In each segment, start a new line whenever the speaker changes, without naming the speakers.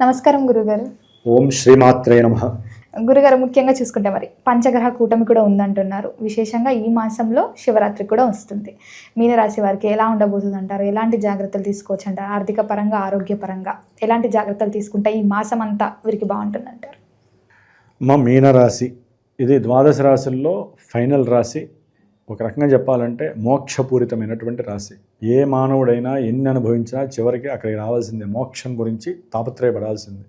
నమస్కారం గురుగారు.
ఓం శ్రీమాత్రే నమః.
గురుగారు, ముఖ్యంగా చూసుకుంటే మరి పంచగ్రహ కూటమి కూడా ఉందంటున్నారు. విశేషంగా ఈ మాసంలో శివరాత్రి కూడా వస్తుంది. మీనరాశి వారికి ఎలా ఉండబోతుంది అంటారు? ఎలాంటి జాగ్రత్తలు తీసుకోవచ్చు అంటారు? ఆర్థిక పరంగా, ఆరోగ్యపరంగా ఎలాంటి జాగ్రత్తలు తీసుకుంటే ఈ మాసం అంతా వీరికి బాగుంటుంది అంటారు?
మా మీనరాశి ఇది ద్వాదశ రాశుల్లో ఫైనల్ రాశి. ఒక రకంగా చెప్పాలంటే మోక్షపూరితమైనటువంటి రాశి. ఏ మానవుడైనా ఎన్ని అనుభవించినా చివరికి అక్కడికి రావాల్సిందే. మోక్షం గురించి తాపత్రయపడాల్సిందే.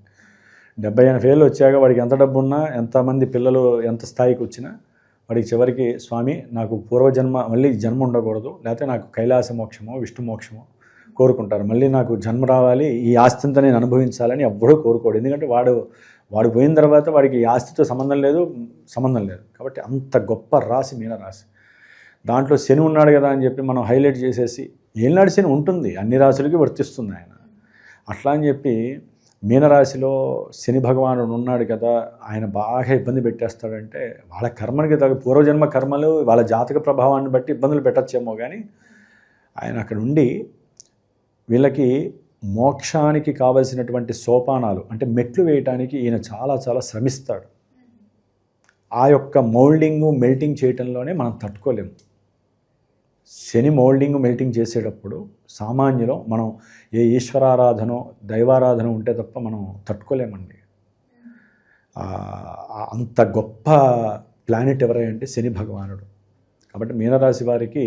70-80 ఏళ్ళు వచ్చాక వాడికి ఎంత డబ్బు ఉన్నా, ఎంతమంది పిల్లలు ఎంత స్థాయికి వచ్చినా వాడికి చివరికి స్వామి నాకు పూర్వజన్మ మళ్ళీ జన్మ ఉండకూడదు, లేకపోతే నాకు కైలాస మోక్షమో విష్ణు మోక్షమో కోరుకుంటారు. మళ్ళీ నాకు జన్మ రావాలి, ఈ ఆస్తింతా నేను అనుభవించాలని ఎవ్వడూ కోరుకోడు. ఎందుకంటే వాడు పోయిన తర్వాత వాడికి ఈ ఆస్తితో సంబంధం లేదు. కాబట్టి అంత గొప్ప రాశి మీనరాశి. దాంట్లో శని ఉన్నాడు కదా అని చెప్పి మనం హైలైట్ చేసేసి, ఏనాడు శని ఉంటుంది, అన్ని రాశులకి వర్తిస్తుంది ఆయన. అట్లా అని చెప్పి మీనరాశిలో శని భగవానుడు ఉన్నాడు కదా, ఆయన బాగా ఇబ్బంది పెట్టేస్తాడంటే వాళ్ళ కర్మనికి తగ్గ పూర్వజన్మ కర్మలు వాళ్ళ జాతక ప్రభావాన్ని బట్టి ఇబ్బందులు పెట్టచ్చేమో, కానీ ఆయన అక్కడ ఉండి వీళ్ళకి మోక్షానికి కావలసినటువంటి సోపానాలు అంటే మెట్లు వేయటానికి ఈయన చాలా చాలా శ్రమిస్తాడు. ఆ యొక్క మెల్టింగ్ చేయటంలోనే మనం తట్టుకోలేము. శని మెల్టింగ్ చేసేటప్పుడు సామాన్యులో మనం ఏ ఈశ్వరారాధనో దైవారాధన ఉంటే తప్ప మనం తట్టుకోలేమండి. అంత గొప్ప ప్లానెట్ ఎవరంటే శని భగవానుడు. కాబట్టి మీనరాశి వారికి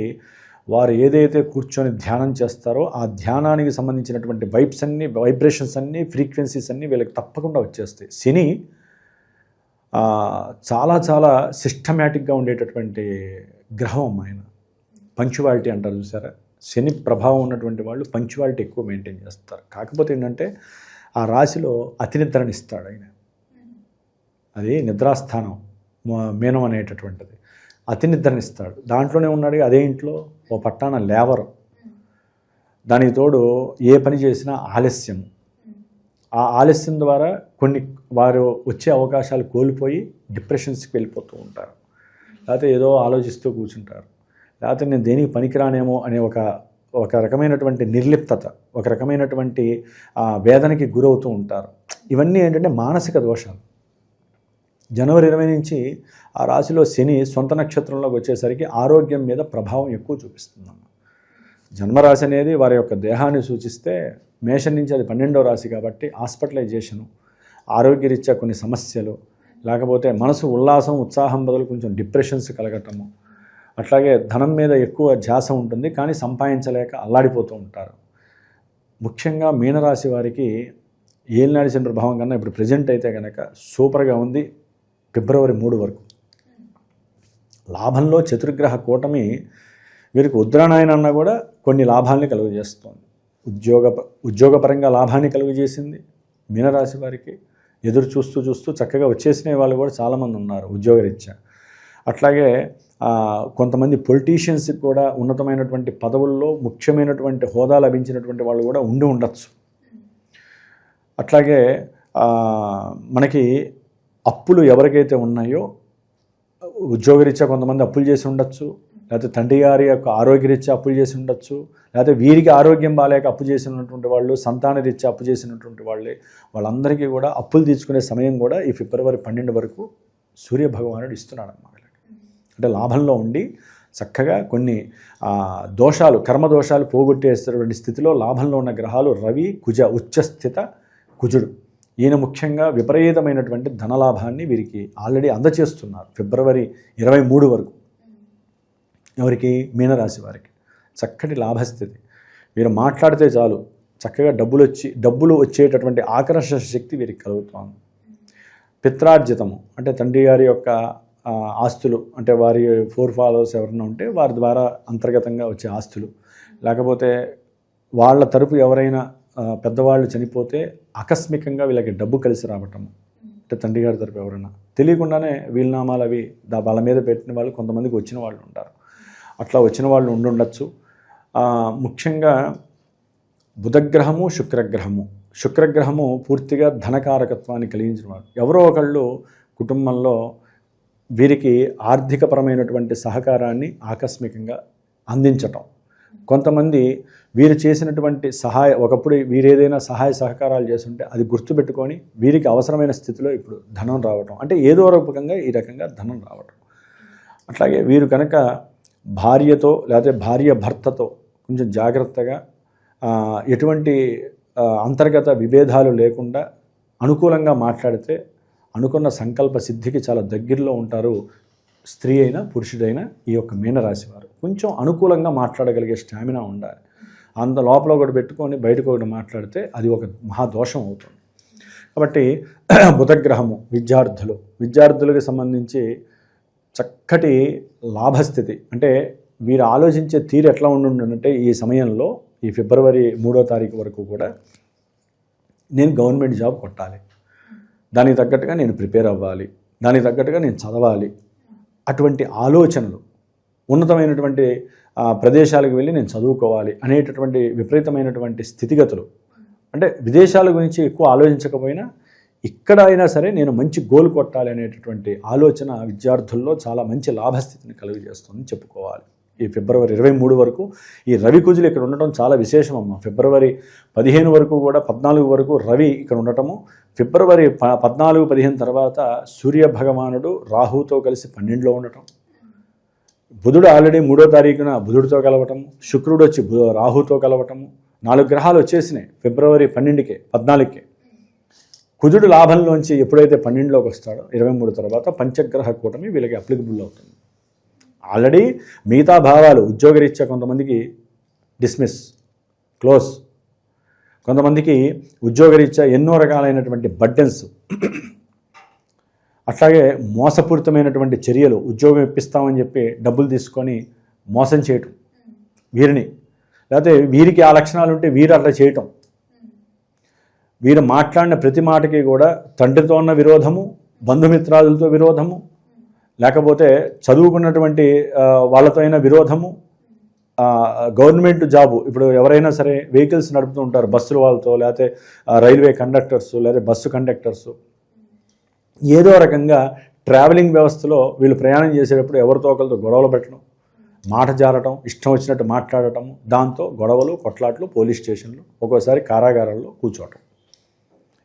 వారు ఏదైతే కూర్చొని ధ్యానం చేస్తారో ఆ ధ్యానానికి సంబంధించినటువంటి వైబ్రేషన్స్ అన్నీ, ఫ్రీక్వెన్సీస్ అన్నీ వీళ్ళకి తప్పకుండా వచ్చేస్తాయి. శని చాలా చాలా సిస్టమేటిక్గా ఉండేటటువంటి గ్రహం ఆయన. పంక్చువాలిటీ అంటారు చూసారా, శని ప్రభావం ఉన్నటువంటి వాళ్ళు పంక్చువాలిటీ ఎక్కువ మెయింటైన్ చేస్తారు. కాకపోతే ఏంటంటే ఆ రాశిలో అతి నిద్రనిస్తాడు ఆయన. అది నిద్రాస్థానం మీనం అనేటటువంటిది. అతి నిద్రనిస్తాడు. దాంట్లోనే ఉన్నాడు. అదే ఇంట్లో ఓ పట్టాన లేవరు. దానికి తోడు ఏ పని చేసినా ఆలస్యం. ఆ ఆలస్యం ద్వారా వారు వచ్చే అవకాశాలు కోల్పోయి డిప్రెషన్స్కి వెళ్ళిపోతూ ఉంటారు. లేకపోతే ఏదో ఆలోచిస్తూ కూర్చుంటారు. లేకపోతే నేను దేనికి పనికిరానేమో అనే ఒక రకమైనటువంటి నిర్లిప్తత, ఒక రకమైనటువంటి వేదనకి గురవుతూ ఉంటారు. ఇవన్నీ ఏంటంటే మానసిక దోషాలు. జనవరి 20 నుంచి ఆ రాశిలో శని సొంత నక్షత్రంలోకి వచ్చేసరికి ఆరోగ్యం మీద ప్రభావం ఎక్కువ చూపిస్తుందన్న. జన్మరాశి అనేది వారి యొక్క దేహాన్ని సూచిస్తే, మేషం నుంచి అది 12వ రాశి కాబట్టి హాస్పిటలైజేషను, ఆరోగ్యరీత్యా కొన్ని సమస్యలు, లేకపోతే మనసు ఉత్సాహం బదులు కొంచెం డిప్రెషన్స్ కలగటము, అట్లాగే ధనం మీద ఎక్కువ ధ్యాస ఉంటుంది, కానీ సంపాదించలేక అల్లాడిపోతూ ఉంటారు. ముఖ్యంగా మీనరాశి వారికి ఏలినాటి శని ప్రభావం కన్నా ఇప్పుడు ప్రజెంట్ అయితే కనుక సూపర్గా ఉంది. ఫిబ్రవరి 3 వరకు లాభంలో చతుర్గ్రహ కూటమి వీరికి ఉత్తరాయణాయన కూడా కొన్ని లాభాలని కలుగజేస్తుంది. ఉద్యోగపరంగా లాభాన్ని కలుగజేసింది మీనరాశి వారికి. ఎదురు చూస్తూ చక్కగా వచ్చేసిన వాళ్ళు కూడా చాలామంది ఉన్నారు ఉద్యోగరీత్యా. అట్లాగే కొంతమంది పొలిటీషియన్స్కి కూడా ఉన్నతమైనటువంటి పదవుల్లో ముఖ్యమైనటువంటి హోదా లభించినటువంటి వాళ్ళు కూడా ఉండొచ్చు. అట్లాగే మనకి అప్పులు ఎవరికైతే ఉన్నాయో ఉద్యోగరీత్యా కొంతమంది అప్పులు చేసి ఉండొచ్చు, లేకపోతే తండ్రి గారి యొక్క ఆరోగ్యరీత్యా అప్పులు చేసి ఉండొచ్చు, లేకపోతే వీరికి ఆరోగ్యం బాగాలేక అప్పు చేసినటువంటి వాళ్ళు, సంతానరీత్యా అప్పు చేసినటువంటి వాళ్ళందరికీ కూడా అప్పులు తీర్చుకునే సమయం కూడా ఈ ఫిబ్రవరి 12 వరకు సూర్యభగవానుడు ఇస్తున్నాడు అన్నమాట. అంటే లాభంలో ఉండి చక్కగా కొన్ని కర్మదోషాలు పోగొట్టేస్తున్నటువంటి స్థితిలో లాభంలో ఉన్న గ్రహాలు రవి, కుజ, ఉచ్చస్థిత కుజుడు. ఈయన ముఖ్యంగా విపరీతమైనటువంటి ధనలాభాన్ని వీరికి ఆల్రెడీ అందచేస్తున్నారు ఫిబ్రవరి 23 వరకు. ఎవరికి? మీనరాశి వారికి చక్కటి లాభస్థితి. వీరు మాట్లాడితే చాలు చక్కగా డబ్బులు వచ్చేటటువంటి ఆకర్షణ శక్తి వీరికి కలుగుతుంది. పిత్రార్జితము అంటే తండ్రి గారి యొక్క ఆస్తులు, అంటే వారి ఫాలోవర్స్ ఎవరైనా ఉంటే వారి ద్వారా అంతర్గతంగా వచ్చే ఆస్తులు, లేకపోతే వాళ్ళ తరపు ఎవరైనా పెద్దవాళ్ళు చనిపోతే ఆకస్మికంగా వీళ్ళకి డబ్బు కలిసి రావటము. అంటే తండ్రి గారి తరపు ఎవరైనా తెలియకుండానే వీలునామాలు అవి వాళ్ళ మీద పెట్టిన వాళ్ళు కొంతమందికి వచ్చిన వాళ్ళు ఉంటారు. అట్లా వచ్చిన వాళ్ళు ఉండొచ్చు. ముఖ్యంగా బుధగ్రహము, శుక్రగ్రహము పూర్తిగా ధనకారకత్వాన్ని కలిగించిన వాడు. ఎవరో ఒకళ్ళు కుటుంబంలో వీరికి ఆర్థికపరమైనటువంటి సహకారాన్ని ఆకస్మికంగా అందించటం, కొంతమంది వీరు చేసినటువంటి ఒకప్పుడు వీరు ఏదైనా సహాయ సహకారాలు చేస్తుంటే అది గుర్తుపెట్టుకొని వీరికి అవసరమైన స్థితిలో ఇప్పుడు ధనం రావటం, అంటే ఏదో రూపకంగా ఈ రకంగా ధనం రావటం. అట్లాగే వీరు కనుక భార్యతో లేకపోతే భార్య భర్తతో కొంచెం జాగ్రత్తగా ఎటువంటి అంతర్గత విభేదాలు లేకుండా అనుకూలంగా మాట్లాడితే అనుకున్న సంకల్ప సిద్ధికి చాలా దగ్గరలో ఉంటారు స్త్రీ అయినా పురుషుడైనా. ఈ యొక్క మీనరాశి వారు కొంచెం అనుకూలంగా మాట్లాడగలిగే స్టామినా ఉండాలి. అంత లోపల ఒకటి పెట్టుకొని బయటకు ఒకటి మాట్లాడితే అది ఒక మహాదోషం అవుతుంది. కాబట్టి బుధగ్రహము విద్యార్థులకు సంబంధించి చక్కటి లాభస్థితి, అంటే వీరు ఆలోచించే తీరు ఎట్లా ఉండుంటే ఈ సమయంలో ఈ ఫిబ్రవరి 3వ తారీఖు వరకు కూడా నేను గవర్నమెంట్ జాబ్ కొట్టాలి, దానికి తగ్గట్టుగా నేను ప్రిపేర్ అవ్వాలి, దానికి తగ్గట్టుగా నేను చదవాలి, అటువంటి ఆలోచనలు, ఉన్నతమైనటువంటి ప్రదేశాలకు వెళ్ళి నేను చదువుకోవాలి అనేటటువంటి విపరీతమైనటువంటి స్థితిగతులు, అంటే విదేశాల గురించి ఎక్కువ ఆలోచించకపోయినా ఇక్కడ అయినా సరే నేను మంచి గోల్ కొట్టాలి అనేటటువంటి ఆలోచన విద్యార్థుల్లో చాలా మంచి లాభస్థితిని కలుగజేస్తుందని చెప్పుకోవాలి. ఈ ఫిబ్రవరి 23 వరకు ఈ రవి కుజులు ఇక్కడ ఉండటం చాలా విశేషం అమ్మ. ఫిబ్రవరి 15 వరకు కూడా 14 వరకు రవి ఇక్కడ ఉండటము, ఫిబ్రవరి 14-15 తర్వాత సూర్య భగవానుడు రాహుతో కలిసి 12లో ఉండటం, బుధుడు ఆల్రెడీ 3వ తారీఖున బుధుడితో కలవటం, శుక్రుడు వచ్చి రాహుతో కలవటము, 4 గ్రహాలు వచ్చేసినాయి ఫిబ్రవరి 12కే 14కే. కుజుడు లాభంలోంచి ఎప్పుడైతే 12లోకి వస్తాడో 23 తర్వాత పంచగ్రహ కూటమి వీళ్ళకి అప్లికబుల్ అవుతుంది. ఆల్రెడీ మిగతా భావాలు ఉద్యోగరీత్యా కొంతమందికి డిస్మిస్ క్లోజ్, కొంతమందికి ఉద్యోగరీత్యా ఎన్నో రకాలైనటువంటి బర్డెన్స్, అట్లాగే మోసపూరితమైనటువంటి చర్యలు, ఉద్యోగం ఇప్పిస్తామని చెప్పి డబ్బులు తీసుకొని మోసం చేయటం వీరిని, లేకపోతే వీరికి ఆ లక్షణాలు ఉంటే వీరు అట్లా చేయటం, వీరు మాట్లాడిన ప్రతి మాటకి కూడా తండ్రితో ఉన్న విరోధము, బంధుమిత్రాదులతో విరోధము, లేకపోతే చదువుకున్నటువంటి వాళ్ళతో అయిన విరోధము, గవర్నమెంట్ జాబు, ఇప్పుడు ఎవరైనా సరే వెహికల్స్ నడుపుతూ ఉంటారు బస్సుల వాళ్ళతో, లేకపోతే రైల్వే కండక్టర్స్, లేదా బస్సు కండక్టర్సు, ఏదో రకంగా ట్రావెలింగ్ వ్యవస్థలో వీళ్ళు ప్రయాణం చేసేటప్పుడు ఎవరితో ఒకరితో గొడవలు పెట్టడం, మాట జారటం, ఇష్టం వచ్చినట్టు మాట్లాడటము, దాంతో గొడవలు, కొట్లాట్లు, పోలీస్ స్టేషన్లు, ఒక్కోసారి కారాగారాల్లో కూర్చోవటం,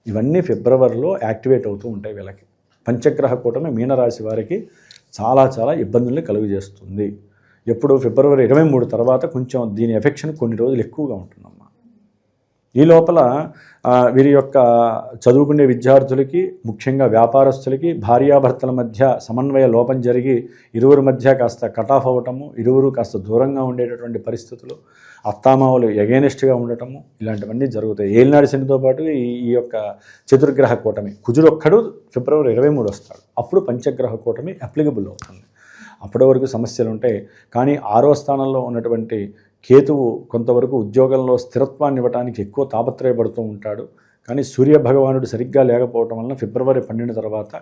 ఇవన్నీ ఫిబ్రవరిలో యాక్టివేట్ అవుతూ ఉంటాయి వీళ్ళకి. పంచగ్రహ కూటమి మీనరాశి వారికి చాలా చాలా ఇబ్బందుల్ని కలుగజేస్తుంది. ఎప్పుడు ఫిబ్రవరి 23 తర్వాత కొంచెం దీని ఎఫెక్షన్ కొన్ని రోజులు ఎక్కువగా ఉంటుందమ్మా. ఈ లోపల వీరి యొక్క చదువుకునే విద్యార్థులకి, ముఖ్యంగా వ్యాపారస్తులకి భార్యాభర్తల మధ్య సమన్వయ లోపం జరిగి ఇరువురి మధ్య కాస్త కటాఫ్ అవ్వటము, ఇరువురు కాస్త దూరంగా ఉండేటటువంటి పరిస్థితులు, అత్తామామలు ఎగైనెస్ట్గా ఉండటము, ఇలాంటివన్నీ జరుగుతాయి. ఏలినాడు శనితో పాటు ఈ యొక్క చతుర్గ్రహ కూటమి, కుజుడు ఒక్కడు ఫిబ్రవరి 23 వస్తాడు, అప్పుడు పంచగ్రహ కూటమి అప్లికబుల్ అవుతుంది. అప్పటి వరకు సమస్యలు ఉంటాయి. కానీ 6వ స్థానంలో ఉన్నటువంటి కేతువు కొంతవరకు ఉద్యోగంలో స్థిరత్వాన్ని ఇవ్వడానికి ఎక్కువ తాపత్రయపడుతూ ఉంటాడు. కానీ సూర్య భగవానుడు సరిగ్గా లేకపోవడం వలన ఫిబ్రవరి 12 తర్వాత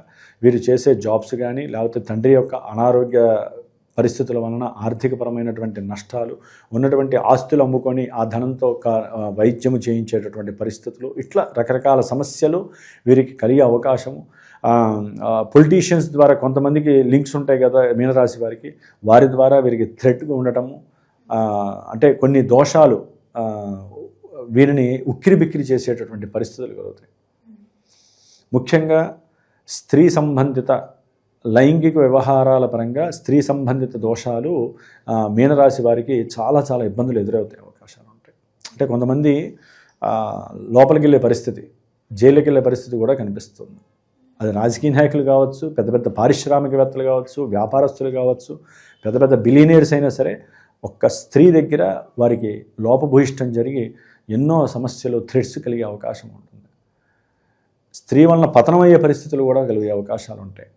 వీరు చేసే జాబ్స్ కానీ, లేకపోతే తండ్రి యొక్క అనారోగ్య పరిస్థితుల వలన ఆర్థికపరమైనటువంటి నష్టాలు, ఉన్నటువంటి ఆస్తులు అమ్ముకొని ఆ ధనంతో వైద్యము చేయించేటటువంటి పరిస్థితులు, ఇట్లా రకరకాల సమస్యలు వీరికి కలిగే అవకాశము. పొలిటీషియన్స్ ద్వారా కొంతమందికి లింక్స్ ఉంటాయి కదా మీనరాశి వారికి, వారి ద్వారా వీరికి థ్రెట్గా ఉండటము, అంటే కొన్ని దోషాలు వీరిని ఉక్కిరిబిక్కిరి చేసేటటువంటి పరిస్థితులు కలుగుతాయి. ముఖ్యంగా స్త్రీ సంబంధిత లైంగిక వ్యవహారాల పరంగా స్త్రీ సంబంధిత దోషాలు మీనరాశి వారికి చాలా చాలా ఇబ్బందులు ఎదురవుతాయి అవకాశాలు ఉంటాయి. అంటే కొంతమంది లోపలికి వెళ్ళే పరిస్థితి, జైలుకి వెళ్ళే పరిస్థితి కూడా కనిపిస్తుంది. అది రాజకీయ నాయకులు కావచ్చు, పెద్ద పెద్ద పారిశ్రామికవేత్తలు కావచ్చు, వ్యాపారస్తులు కావచ్చు, పెద్ద పెద్ద బిలియనీర్స్ అయినా సరే ఒక్క స్త్రీ దగ్గర వారికి లోపభూయిష్టం జరిగి ఎన్నో సమస్యలు, థ్రెట్స్ కలిగే అవకాశం ఉంటుంది. స్త్రీ వలన పతనమయ్యే పరిస్థితులు కూడా కలిగే అవకాశాలు ఉంటాయి.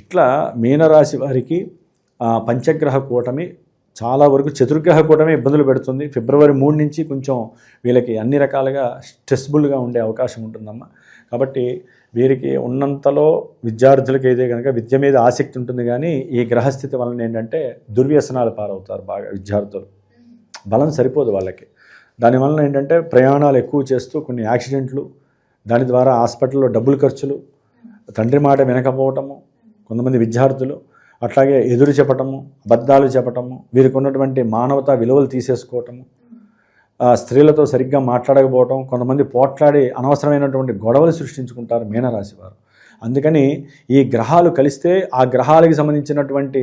ఇట్లా మీనరాశి వారికి పంచగ్రహ కూటమి చాలా వరకు, చతుర్గ్రహ కూటమి ఇబ్బందులు పెడుతుంది. ఫిబ్రవరి 3 నుంచి కొంచెం వీళ్ళకి అన్ని రకాలుగా స్ట్రెస్ఫుల్గా ఉండే అవకాశం ఉంటుందమ్మా. కాబట్టి వీరికి ఉన్నంతలో విద్యార్థులకి అయితే కనుక విద్య మీద ఆసక్తి ఉంటుంది, కానీ ఈ గ్రహస్థితి వలన ఏంటంటే దుర్వ్యసనాలు పారవుతారు బాగా విద్యార్థులు. బలం సరిపోదు వాళ్ళకి. దానివల్ల ఏంటంటే ప్రయాణాలు ఎక్కువ చేస్తూ కొన్ని యాక్సిడెంట్లు, దాని ద్వారా హాస్పిటల్లో డబ్బులు ఖర్చులు, తండ్రి మాట వినకపోవటము కొంతమంది విద్యార్థులు, అట్లాగే ఎదురు చెప్పటము, అబద్ధాలు చెప్పటము, వీరికి ఉన్నటువంటి మానవతా విలువలు తీసేసుకోవటము, స్త్రీలతో సరిగ్గా మాట్లాడకపోవటం, కొంతమంది పోట్లాడి అనవసరమైనటువంటి గొడవలు సృష్టించుకుంటారు మీనరాశి వారు. అందుకని ఈ గ్రహాలు కలిస్తే ఆ గ్రహాలకి సంబంధించినటువంటి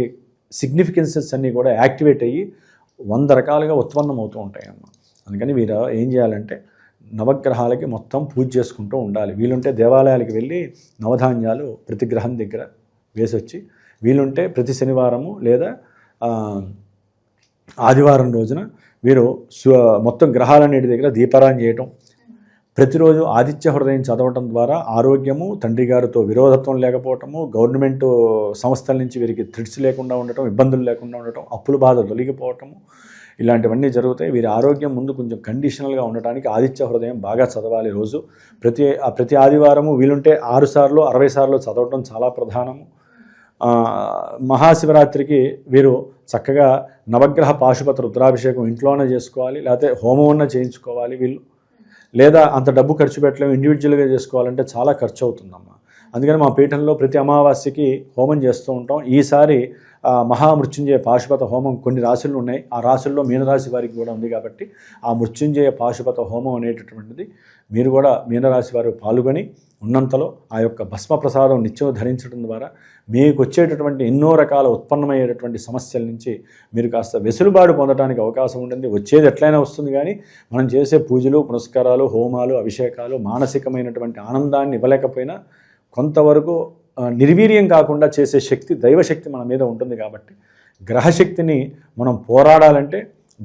సిగ్నిఫికెన్సెస్ అన్నీ కూడా యాక్టివేట్ అయ్యి 100 రకాలుగా ఉత్పన్నం అవుతూ ఉంటాయన్నమాట. అందుకని వీరు ఏం చేయాలంటే నవగ్రహాలకి మొత్తం పూజ చేసుకుంటూ ఉండాలి. వీలుంటే దేవాలయాలకు వెళ్ళి నవధాన్యాలు ప్రతి గ్రహం దగ్గర వేసొచ్చి, వీలుంటే ప్రతి శనివారము లేదా ఆదివారం రోజున వీరు మొత్తం గ్రహాలన్నిటి దగ్గర దీపారాధన చేయటం, ప్రతిరోజు ఆదిత్య హృదయం చదవటం ద్వారా ఆరోగ్యము, తండ్రి గారితో విరోధత్వం లేకపోవటము, గవర్నమెంట్ సంస్థల నుంచి వీరికి థ్రెడ్స్ లేకుండా ఉండటం, ఇబ్బందులు లేకుండా ఉండటం, అప్పుల బాధ తొలగిపోవటము, ఇలాంటివన్నీ జరుగుతాయి. వీరి ఆరోగ్యం ముందు కొంచెం కండిషనల్గా ఉండటానికి ఆదిత్య హృదయం బాగా చదవాలి రోజు. ప్రతి ఆదివారము వీలుంటే 6 సార్లు 60 సార్లు చదవటం చాలా ప్రధానము. మహాశివరాత్రికి వీరు చక్కగా నవగ్రహ పాశుపత రుద్రాభిషేకం ఇంట్లోనే చేసుకోవాలి, లేకపోతే హోమం చేయించుకోవాలి వీళ్ళు. లేదా అంత డబ్బు ఖర్చు పెట్టలేము, ఇండివిజువల్గా చేసుకోవాలంటే చాలా ఖర్చు అవుతుందమ్మా. అందుకని మా పీఠంలో ప్రతి అమావాస్యకి హోమం చేస్తూ ఉంటాం. ఈసారి మహామృత్యుంజయ పాశుపత హోమం కొన్ని రాశులు ఉన్నాయి, ఆ రాశుల్లో మీనరాశి వారికి కూడా ఉంది కాబట్టి ఆ మృత్యుంజయ పాశుపత హోమం అనేటటువంటిది మీరు కూడా మీనరాశి వారు పాల్గొని ఉన్నంతలో ఆ యొక్క భస్మ ప్రసాదం నిత్యం ధరించడం ద్వారా మీకు వచ్చేటటువంటి ఎన్నో రకాల ఉత్పన్నమయ్యేటటువంటి సమస్యల నుంచి మీరు కాస్త వెసులుబాటు పొందడానికి అవకాశం ఉంటుంది. వచ్చేది ఎట్లయినా వస్తుంది, కానీ మనం చేసే పూజలు, పునస్కారాలు, హోమాలు, అభిషేకాలు మానసికమైనటువంటి ఆనందాన్ని ఇవ్వలేకపోయినా కొంతవరకు నిర్వీర్యం కాకుండా చేసే శక్తి, దైవశక్తి మన మీద ఉంటుంది. కాబట్టి గ్రహశక్తిని మనం పోరాడాలంటే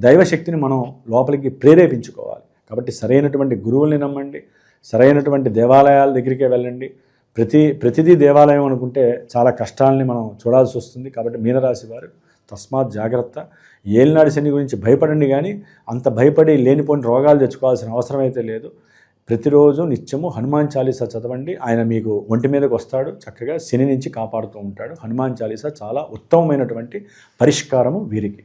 దైవశక్తిని మనం లోపలికి ప్రేరేపించుకోవాలి. కాబట్టి సరైనటువంటి గురువుల్ని నమ్మండి, సరైనటువంటి దేవాలయాల దగ్గరికే వెళ్ళండి. ప్రతిదీ దేవాలయం అనుకుంటే చాలా కష్టాలని మనం చూడాల్సి వస్తుంది. కాబట్టి మీనరాశి వారు తస్మాత్ జాగ్రత్త. ఏలినాడు శని గురించి భయపడండి, కానీ అంత భయపడి లేనిపోని రోగాలు తెచ్చుకోవాల్సిన అవసరం అయితే లేదు. ప్రతిరోజు నిత్యము హనుమాన్ చాలీసా చదవండి. ఆయన మీకు ఒంటి మీదకి వస్తాడు, చక్కగా శని నుంచి కాపాడుతూ ఉంటాడు. హనుమాన్ చాలీసా చాలా ఉత్తమమైనటువంటి పరిష్కారము వీరికి.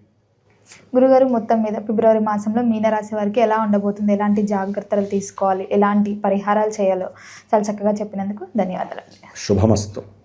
గురుగారు, మొత్తం మీద ఫిబ్రవరి మాసంలో మీనరాశి వారికి ఎలా ఉండబోతుంది, ఎలాంటి జాగ్రత్తలు తీసుకోవాలి, ఎలాంటి పరిహారాలు చేయాలో చాలా చక్కగా చెప్పినందుకు ధన్యవాదాలు.
శుభమస్తు.